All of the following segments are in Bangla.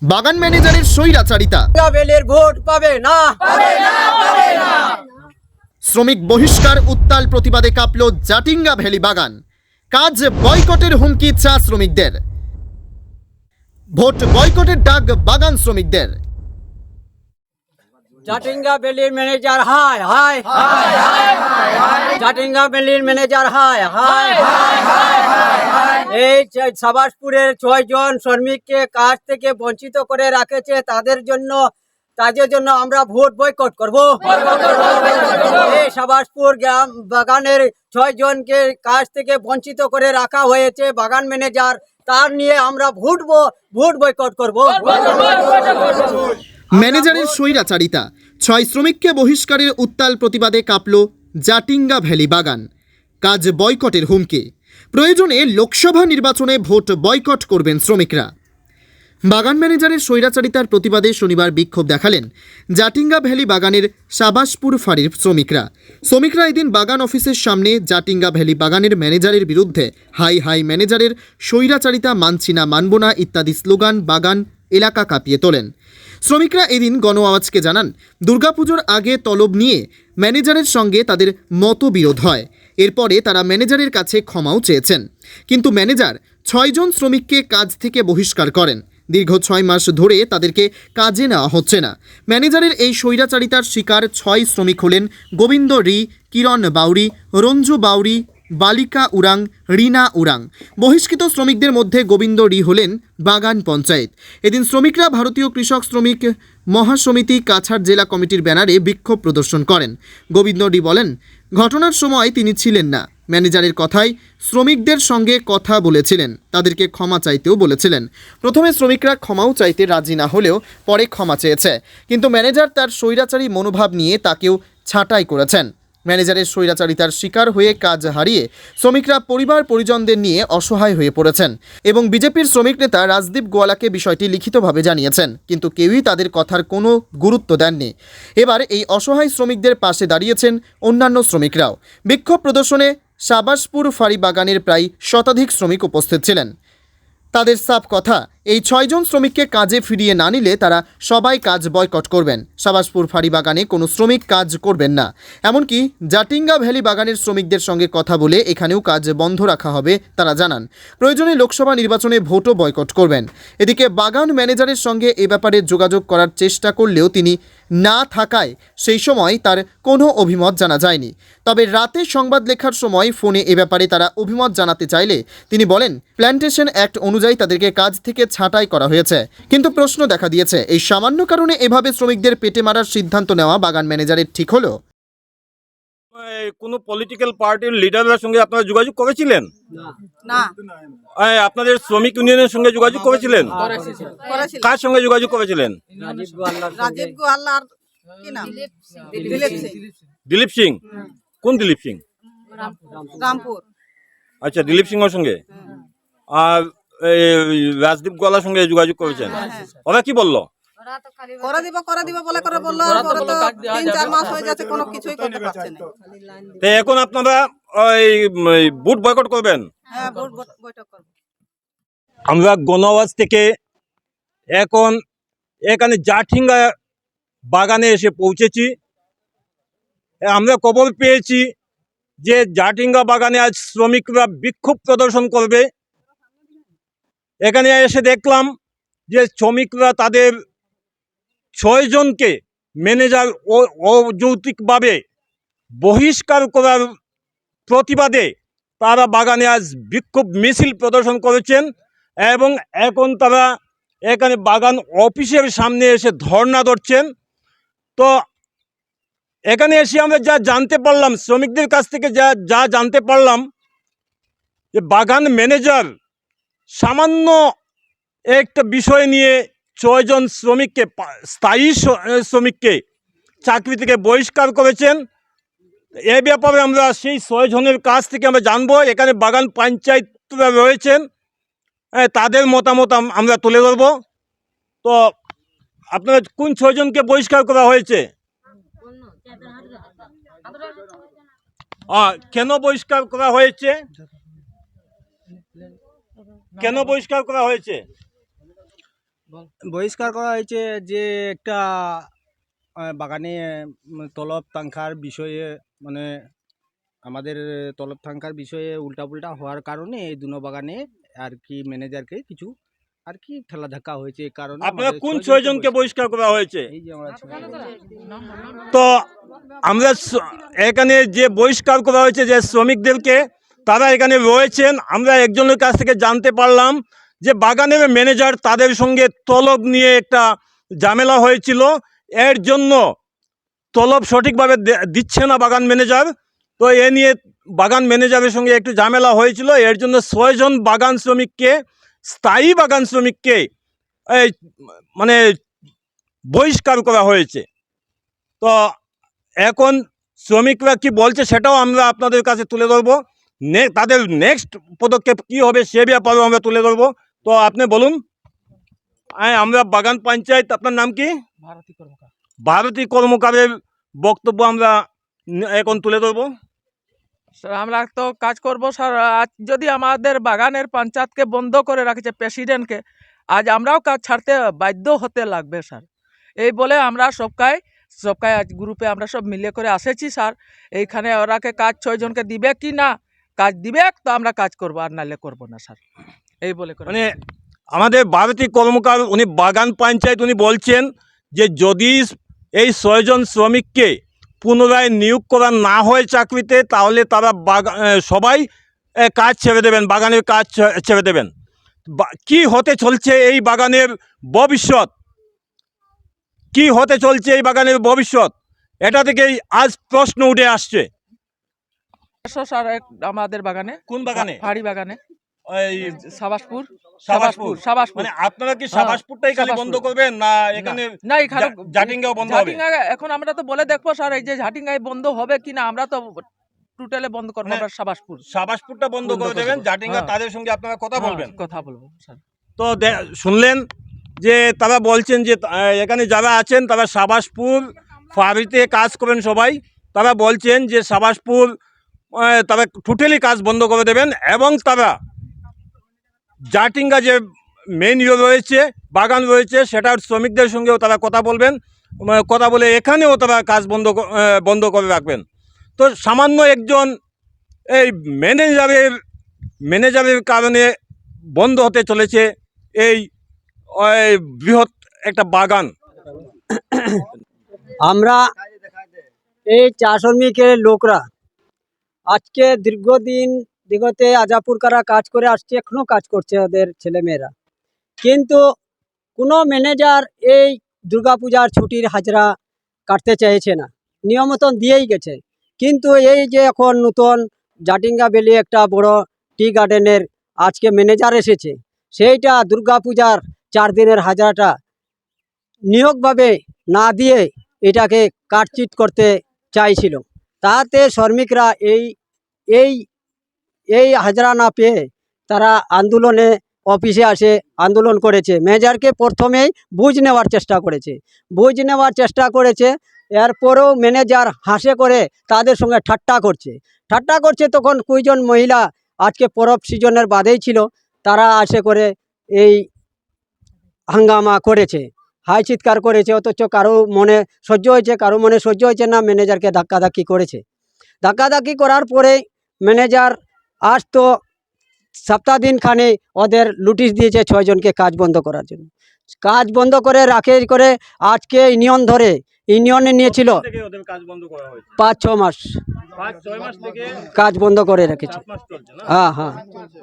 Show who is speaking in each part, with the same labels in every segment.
Speaker 1: বাগান ম্যানেজারের স্বৈরাচারিতা,
Speaker 2: ভোট পাবে না।
Speaker 1: শ্রমিক বহিষ্কার, উত্তাল প্রতিবাদে কাঁপল জাটিঙ্গা ভ্যালি বাগান। কাজ বয়কটের হুমকি চা শ্রমিকদের, ভোট বয়কটের ডাক বাগান শ্রমিকদের।
Speaker 2: জাটিঙ্গা ভ্যালির ম্যানেজার হাই হাই, জাটিঙ্গা ভ্যালির ম্যানেজার হাই হাই। এই সাবাসপুরের 6 জন শ্রমিককে কাজ থেকে বঞ্চিত করে রাখেছে, তাদের জন্য আমরা ভোট বয়কট করব। এই সাবাসপুর গ্রাম বাগানের 6 জনকে কাজ থেকে বঞ্চিত করে রাখা হয়েছে বাগান ম্যানেজার, তার নিয়ে আমরা ভোট বয়কট করব।
Speaker 1: ম্যানেজারের স্বৈরাচারিতা, 6 শ্রমিককে বহিষ্কারের উত্তাল প্রতিবাদে কাঁপল জাটিঙ্গা ভ্যালি বাগান। কাজ বয়কটের হুমকি, প্রয়োজনে লোকসভা নির্বাচনে ভোট বয়কট করবেন শ্রমিকরা। বাগান ম্যানেজারের স্বৈরাচারিতার প্রতিবাদে শনিবার বিক্ষোভ দেখালেন জাটিঙ্গা ভ্যালি বাগানের সাবাসপুর ফাঁড়ির শ্রমিকরা এদিন বাগান অফিসের সামনে জাটিঙ্গা ভ্যালি বাগানের ম্যানেজারের বিরুদ্ধে হাই হাই, ম্যানেজারের স্বৈরাচারিতা মানছি না, মানব না ইত্যাদি স্লোগান বাগান এলাকা কাঁপিয়ে তোলেন। শ্রমিকরা এদিন গণ আওয়াজকে জানান, দুর্গাপুজোর আগে তলব নিয়ে ম্যানেজারের সঙ্গে তাদের মতবিরোধ হয়। এরপরে তারা ম্যানেজারের কাছে ক্ষমাও চেয়েছেন, কিন্তু ম্যানেজার 6 জন শ্রমিককে কাজ থেকে বহিষ্কার করেন। দীর্ঘ 6 মাস ধরে তাদেরকে কাজে নেওয়া হচ্ছে না। ম্যানেজারের এই স্বৈরাচারিতার শিকার 6 শ্রমিক হলেন গোবিন্দ রি, কিরণ বাউরি, রঞ্জু বাউরি, বালিকা উরাং, রিনা উরাং। বহিষ্কৃত শ্রমিকদের মধ্যে গোবিন্দ রি হলেন বাগান পঞ্চায়েত। এদিন শ্রমিকরা ভারতীয় কৃষক শ্রমিক মহাসমিতি কাছাড় জেলা কমিটির ব্যানারে বিক্ষোভ প্রদর্শন করেন। গোবিন্দ রি বলেন, ঘটনার সময় তিনি ছিলেন না। ম্যানেজারের কথায় শ্রমিকদের সঙ্গে কথা বলেছিলেন, তাদেরকে ক্ষমা চাইতেও বলেছিলেন। প্রথমে শ্রমিকরা ক্ষমাও চাইতে রাজি না হলেও পরে ক্ষমা চেয়েছে, কিন্তু ম্যানেজার তার স্বৈরাচারী মনোভাব নিয়ে তাকেও ছাঁটাই করেছেন। ম্যানেজারের স্বৈরাচারিতার শিকার হয়ে কাজ হারিয়ে শ্রমিকরা পরিবার পরিজনদের নিয়ে অসহায় হয়ে পড়েছেন এবং বিজেপির শ্রমিক নেতা রাজদীপ গোয়ালাকে বিষয়টি লিখিতভাবে জানিয়েছেন, কিন্তু কেউই তাদের কথার কোনো গুরুত্ব দেননি। এবার এই অসহায় শ্রমিকদের পাশে দাঁড়িয়েছেন অন্যান্য শ্রমিকরাও। বিক্ষোভ প্রদর্শনে সাবাসপুর ফাঁড়ি বাগানের প্রায় শতাধিক শ্রমিক উপস্থিত ছিলেন। তাদের সাফ কথা, এই 6 জন শ্রমিককে কাজে ফিরিয়ে না নিলে তারা সবাই কাজ বয়কট করবেন। সাবাসপুর ফাঁড়ি বাগানে কোনো শ্রমিক কাজ করবেন না, এমনকি জাটিঙ্গা ভ্যালি বাগানের শ্রমিকদের সঙ্গে কথা বলে এখানেও কাজ বন্ধ রাখা হবে তারা জানান। প্রয়োজনে লোকসভা নির্বাচনে ভোটও বয়কট করবেন। এদিকে বাগান ম্যানেজারের সঙ্গে এ ব্যাপারে যোগাযোগ করার চেষ্টা করলেও তিনি না থাকায় সেই সময় তার কোনো অভিমত জানা যায়নি। তবে রাতে সংবাদ লেখার সময় ফোনে এ ব্যাপারে তারা অভিমত জানাতে চাইলে তিনি বলেন, প্ল্যান্টেশন অ্যাক্ট অনুযায়ী তাদেরকে কাজ থেকে ছাঁটাই করা হয়েছে। কিন্তু প্রশ্ন দেখা দিয়েছে, এই সামান্য কারণে এভাবে শ্রমিকদের পেটে মারার সিদ্ধান্ত নেওয়া বাগান ম্যানেজারের ঠিক হলো?
Speaker 3: কোনো পলিটিক্যাল পার্টির লিডারদের সঙ্গে আপনারা যোগাযোগ করেছিলেন?
Speaker 4: না।
Speaker 3: আপনাদের শ্রমিক ইউনিয়নের সঙ্গে যোগাযোগ করেছিলেন? কার সঙ্গে যোগাযোগ করেছিলেন?
Speaker 4: রাজীব গোয়ালার কি নাম?
Speaker 3: দিলীপ সিং। কোন দিলীপ সিং?
Speaker 4: রামপুর।
Speaker 3: আচ্ছা, দিলীপ সিং এর সঙ্গে। আর রাজদীপ গোয়ালার সঙ্গে যোগাযোগ করেছেন? ওরা কি বললো?
Speaker 4: করে দিব বলে বললো, পরে তো 3-4 মাস হয়ে যাচ্ছে, কোনো কিছুই করতে পারছে না।
Speaker 3: তো এখন আপনারা ভোট বয়কট করবেন?
Speaker 4: হ্যাঁ, ভোট বয়কট করব।
Speaker 3: আমরা গণআওয়াজ থেকে এখন এখানে জাটিঙ্গা বাগানে এসে পৌঁছেছি। আমরা খবর পেয়েছি যে জাটিঙ্গা বাগানে আজ শ্রমিকরা বিক্ষোভ প্রদর্শন করবে। এখানে এসে দেখলাম যে শ্রমিকরা তাদের 6 জনকে ম্যানেজার অযৌক্তিকভাবে বহিষ্কার করার প্রতিবাদে তারা বাগানে আজ বিক্ষোভ মিছিল প্রদর্শন করেছেন এবং এখন তারা এখানে বাগান অফিসের সামনে এসে ধর্ণা ধরছেন। তো এখানে এসে আমরা যা জানতে পারলাম, শ্রমিকদের কাছ থেকে যা জানতে পারলাম, যে বাগান ম্যানেজার সামান্য একটা বিষয় নিয়ে 6 জন শ্রমিককে, স্থায়ী শ্রমিককে চাকরি থেকে বহিষ্কার করেছেন। এ ব্যাপারে আমরা সেই 6 জনের কাছ থেকে আমরা জানবো। এখানে বাগান পঞ্চায়েতরা রয়েছেন, তাদের মতামত আমরা তুলে ধরব। তো আপনারা কোন 6 জনকে বহিষ্কার করা হয়েছে? কেন বহিষ্কার করা হয়েছে? কেন বহিষ্কার করা হয়েছে?
Speaker 5: বহিষ্কার করা হয়েছে যে একটা বাগানে তলব তাঙ্কার বিষয়ে মানে আমাদের তলব তাঙ্কার বিষয়ে উল্টাপুল্টা হওয়ার কারণে এই দুনো বাগানে আর কি ম্যানেজারকে কিছু আর কি ঠেলা ধাক্কা হয়েছে এই কারণে
Speaker 3: আপনারা
Speaker 5: আমাদের
Speaker 3: কোন
Speaker 5: 6 জনকে
Speaker 3: ছয়জনকে বহিষ্কার করা হয়েছে?
Speaker 5: এই যে আমরা
Speaker 3: তো আমরা এখানে যে বহিষ্কার করা হয়েছে যে শ্রমিকদেরকে, তারা এখানে রয়েছেন। আমরা একজনের কাছ থেকে জানতে পারলাম যে বাগানের ম্যানেজার তাদের সঙ্গে তলব নিয়ে একটা ঝামেলা হয়েছিল, এর জন্য তলব সঠিকভাবে দিচ্ছে না বাগান ম্যানেজার। তো এ নিয়ে বাগান ম্যানেজারের সঙ্গে একটু ঝামেলা হয়েছিল, এর জন্য 6 জন বাগান শ্রমিককে, স্থায়ী বাগান শ্রমিককে এই মানে বহিষ্কার করা হয়েছে। তো এখন শ্রমিকরা কি বলছে সেটাও আমরা আপনাদের কাছে তুলে ধরবো। তাদের নেক্সট পদক্ষেপ কি হবে সে ব্যাপারেও আমরা তুলে ধরবো। তো আপনি বলুন। আমরা বাগান পঞ্চায়েত, আপনার নাম কি? ভারতী কর্মকারের বক্তব্য আমরা এখন তুলে ধরবো।
Speaker 6: স্যার আমরা তো কাজ করব স্যার। আজ যদি আমাদের বাগানের পঞ্চায়েতকে বন্ধ করে রাখছে প্রেসিডেন্টকে, আজ আমরাও কাজ ছাড়তে বাধ্য হতে লাগবে স্যার। এই বলে আমরা সবকাই আজ গ্রুপে আমরা সব মিলে করে আসেছি স্যার। এইখানে ওরাকে কাজ 6 জনকে দিবে কি না, কাজ দিবে তো আমরা কাজ করব, আর নাহলে করব না স্যার। এই বলে করে
Speaker 3: মানে আমাদের ভারতী কর্মকার উনি বাগান পঞ্চায়েত উনি বলছেন যে যদি এই 6 জন শ্রমিককে পুনরায় নিয়োগ করা না হয় চাকরিতে, তাহলে তারা সবাই কাজ ছেড়ে দেবেন, বাগানের কাজ ছেড়ে দেবেন। কি হতে চলছে এই বাগানের ভবিষ্যৎ, কি হতে চলছে এই বাগানের ভবিষ্যৎ, এটা থেকেই আজ প্রশ্ন উঠে আসছে।
Speaker 6: স্যার আমাদের বাগানে। কোন বাগানে? ফাড়ি বাগানে,
Speaker 3: এই
Speaker 6: সাবাসপুর।
Speaker 3: মানে আপনারা কি সাবাসপুরটাই খালি বন্ধ করবেন না এখানে
Speaker 6: না এখানে
Speaker 3: জাটিঙ্গাও বন্ধ হবে?
Speaker 6: এখন আমরা তো বলে দেখবো স্যার, এই যে ঝাটিঙ্গায় বন্ধ হবে কিনা। আমরা তো টোটালে বন্ধ করবো আমরা
Speaker 3: সাবাসপুরটা বন্ধ করে দেবেন, জাটিঙ্গা তাদের সঙ্গে আপনারা কথা বলবেন।
Speaker 6: কথা বলবো স্যার।
Speaker 3: তো শুনলেন যে তারা বলছেন যে এখানে যারা আছেন তারা সাবাসপুর ফাঁড়িতে কাজ করেন সবাই, তারা বলছেন যে সাবাসপুর তারা টোটালি কাজ বন্ধ করে দেবেন এবং তারা জাটিঙ্গা যে মেন রয়েছে বাগান রয়েছে সেটার শ্রমিকদের সঙ্গেও তারা কথা বলবেন, কথা বলে এখানেও তারা কাজ বন্ধ করে রাখবেন। তো সামান্য একজন এই ম্যানেজারের কারণে বন্ধ হতে চলেছে এই বৃহৎ একটা বাগান।
Speaker 2: আমরা এই চা শ্রমিকের লোকরা আজকে দীর্ঘতে আজাপুর কারা কাজ করে আসছে, এখনো কাজ করছে ওদের ছেলেমেয়েরা, কিন্তু কোনো ম্যানেজার এই দুর্গাপূজার ছুটির হাজরা কাটতে চাইছে না, নিয়ম মতন দিয়েই গেছে। কিন্তু এই যে এখন নতুন জাটিঙ্গা ভ্যালি একটা বড় টি গার্ডেনের আজকে ম্যানেজার এসেছে, সেইটা দুর্গাপূজার 4 দিনের হাজরাটা নিয়োগভাবে না দিয়ে এটাকে কাটচিট করতে চাইছিল। তাতে শ্রমিকরা এই হাজরা না পেয়ে তারা অফিসে আসে আন্দোলন করেছে। ম্যানেজারকে প্রথমেই বুঝ নেওয়ার চেষ্টা করেছে, এরপরেও ম্যানেজার হাসে করে তাদের সঙ্গে ঠাট্টা করছে। তখন কয়জন মহিলা আজকে পরব সিজনের বাদেই ছিল, তারা আসে করে এই হাঙ্গামা করেছে, হাই চিৎকার করেছে। অথচ কারো মনে সহ্য হয়েছে না, ম্যানেজারকে ধাক্কাধাক্কি করার পরে ম্যানেজার আজ তো সপ্তাহ-দিনখানে ওদের নোটিশ দিয়েছে 6 জনকে কাজ বন্ধ করার জন্য। কাজ বন্ধ করে আজকে ইউনিয়নে নিয়েছিল 5-6 মাস কাজ বন্ধ করে রেখেছে। হ্যাঁ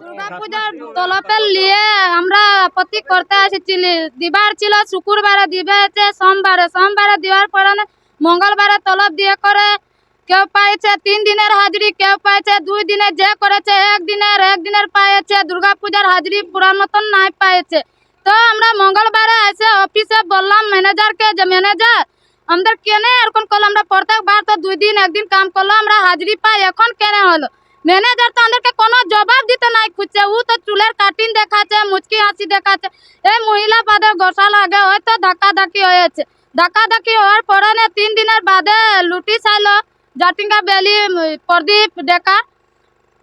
Speaker 7: দুর্গাপূজার তলপের নিয়ে আমরা আপত্তি করতে এসেছিলি। দিবার ছিল শুক্রবারে দিবে, সোমবারে দেওয়ার পরে মঙ্গলবারে তলব দিয়ে করে কেউ পাইছে 3 দিনের হাজিরি, কেউ পাইছে 2 দিনের, যে করেছে একদিনের পাইছে। দুর্গাপূজার হাজিরি পুরার মতন নাই পাইছে। তো আমরা মঙ্গলবারে এসে অফিসে বললাম ম্যানেজারকে যে ম্যানেজার আমাদের কেন এরকম করলো, আমরা প্রত্যেকবার তো 2 দিন 1 দিন কাম করলো আমরা হাজিরি পাই, এখন কেন হলো? ম্যানেজার তো আমাদেরকে কোনো জবাব দিতে নাই খুঁজছে। ও তো চুলের কাটিং দেখাচ্ছে, মুচকি হাসি দেখাচ্ছে। এই মহিলা বাদে গোসা লাগে, হয়তো ধাক্কাধাক্কি হয়েছে। ধাক্কাধাক্কি হওয়ার পরে 3 দিনের বাদে লুটিস আইলো জাটিঙ্গা ভ্যালি প্রদীপ ডেকা।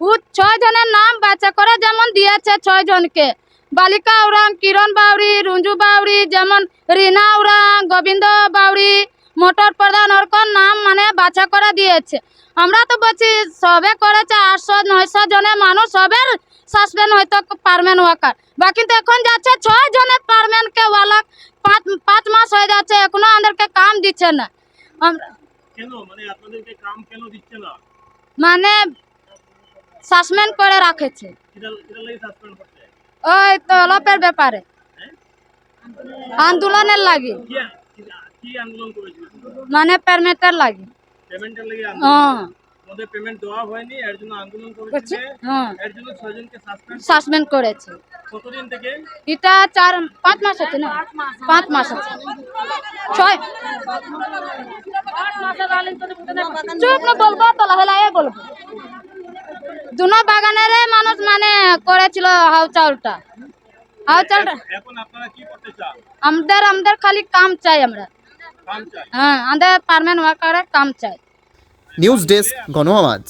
Speaker 7: ও 6 জনের নাম বাছা করে যেমন দিয়েছে 6 জনকে বালিকা উরাং, কিরণ বাউরি, রঞ্জু বাউরি, যেমন রিনা উরাং, গোবিন্দ বাউরি, মোটর প্রধান ওরকম নাম মানে বাছা করে দিয়েছে। আমরা তো বলছি সবে করেছে 800-900 জনের মানুষ, সবের সাসপেন্ড হয়তো পারমেন্ট ওয়াকার, বা কিন্তু এখন যাচ্ছে 6 জনের পারমেন্ট কে ওয়ালা 5 মাস হয়ে যাচ্ছে, এখনো আমাদেরকে কাম দিচ্ছে না।
Speaker 3: কেন মানে আপনাদেরকে কাম কেন দিচ্ছে না?
Speaker 7: মানে সাসপেন্ড করে রাখেছে
Speaker 3: কিটা লাগি সাসপেন্ড করতে?
Speaker 7: ওই তলবের ব্যাপারে আন্দোলনের লাগি,
Speaker 3: কি আন্দোলন করেছিল?
Speaker 7: মানে পারমিটের লাগি।
Speaker 3: পেমেন্টের লাগি আন্দোলন?
Speaker 7: হ্যাঁ
Speaker 3: ওদের পেমেন্ট দেওয়া হয়নি, এর জন্য আন্দোলন
Speaker 7: করছে,
Speaker 3: করেছে।
Speaker 7: হ্যাঁ
Speaker 3: এর জন্য 6 জনকে
Speaker 7: সাসপেন্ড করেছে।
Speaker 3: কতদিন থেকে?
Speaker 7: এটা 4-5 মাস আছে না, 5 মাস আছে, 6 চুপ না বলবো তো লাহে বলবো। দুনো বাগানের মানুষ মানে করেছিল হাউ চাউলটা।
Speaker 3: এখন আপনারা কি করতে চান?
Speaker 7: আমাদের খালি কাম চাই, আমরা
Speaker 3: কাম চাই?
Speaker 7: হ্যাঁ আমাদের পারমেন্ট ওয়ার্কারের কাম চাই।
Speaker 1: নিউজ ডেস্ক, গণ আওয়াজ।